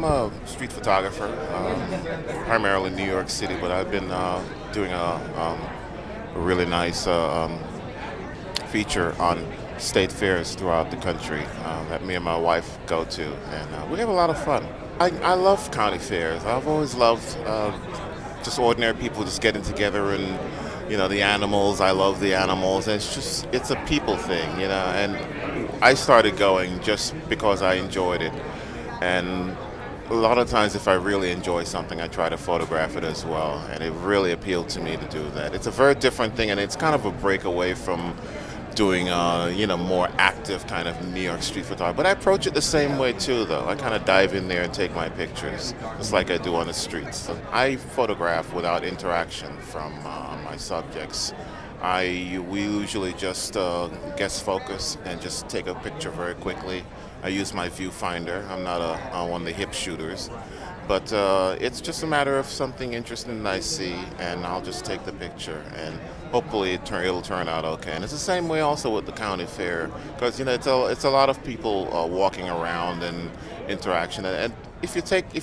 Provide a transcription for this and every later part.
I'm a street photographer, primarily in New York City, but I've been doing a really nice feature on state fairs throughout the country that me and my wife go to, and we have a lot of fun. I love county fairs. I've always loved just ordinary people just getting together and, the animals. I love the animals. And it's a people thing, and I started going just because I enjoyed it. And a lot of times if I really enjoy something, I try to photograph it as well. And it really appealed to me to do that. It's a very different thing, and it's kind of a break away from doing, more active kind of New York street photography. But I approach it the same way too, though. I kind of dive in there and take my pictures, just like I do on the streets. I photograph without interaction from my subjects. We usually just guest focus and just take a picture very quickly. I use my viewfinder. I'm not one of the hip shooters. But it's just a matter of something interesting that I see, and I'll just take the picture, and hopefully it'll turn out okay. And it's the same way also with the county fair, because it's a lot of people walking around and interaction. And if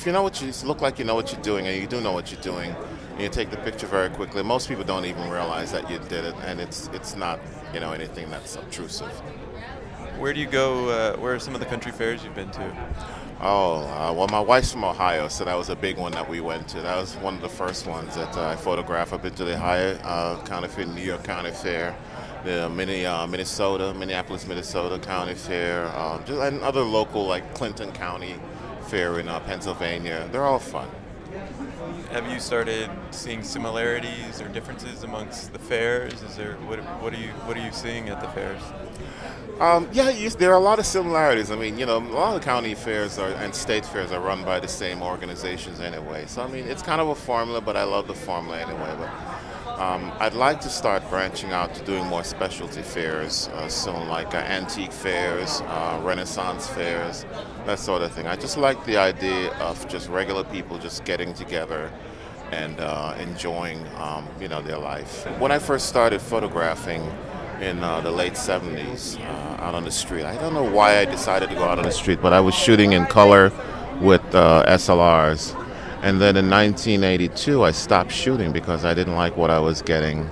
you know what you look like, you know what you're doing, and you do know what you're doing, and you take the picture very quickly. Most people don't even realize that you did it, and it's not anything that's obtrusive. Where do you go? Where are some of the country fairs you've been to? Well, my wife's from Ohio, so that was a big one that we went to. That was one of the first ones that I photographed. I've been to the Ohio County Fair, New York County Fair, the Minneapolis, Minnesota County Fair, and other local like Clinton County Fair in Pennsylvania. They're all fun. Have you started seeing similarities or differences amongst the fairs? What are you seeing at the fairs? There are a lot of similarities. I mean, a lot of county fairs and state fairs are run by the same organizations anyway. So, I mean, it's kind of a formula, but I love the formula anyway. But I'd like to start branching out to doing more specialty fairs soon, like antique fairs, Renaissance fairs, that sort of thing. I just like the idea of just regular people just getting together and enjoying, their life. When I first started photographing in the late 70s out on the street. I don't know why I decided to go out on the street, but I was shooting in color with SLRs. And then in 1982, I stopped shooting because I didn't like what I was getting.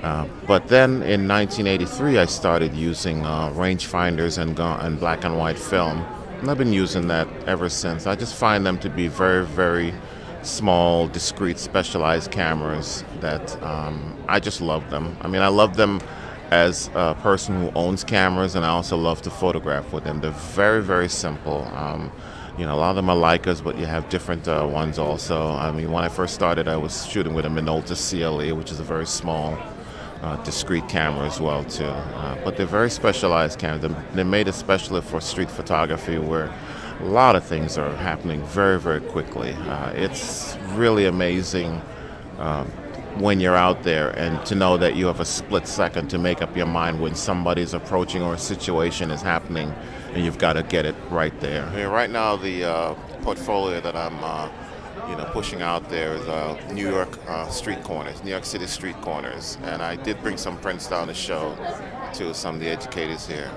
But then in 1983, I started using rangefinders and black and white film. And I've been using that ever since. I just find them to be very, very small, discrete, specialized cameras that I just love them. I mean, I love them as a person who owns cameras, and I also love to photograph with them. They're very, very simple. A lot of them are Leicas, but you have different ones also. I mean, when I first started, I was shooting with a Minolta CLE, which is a very small, discrete camera as well, too. But they're very specialized cameras. They're made especially for street photography, where a lot of things are happening very, very quickly. It's really amazing when you're out there, and to know that you have a split second to make up your mind when somebody's approaching or a situation is happening, and you've got to get it right there. Right now, the portfolio that I'm pushing out there is New York street corners, New York City street corners, and I did bring some prints down to show to some of the educators here.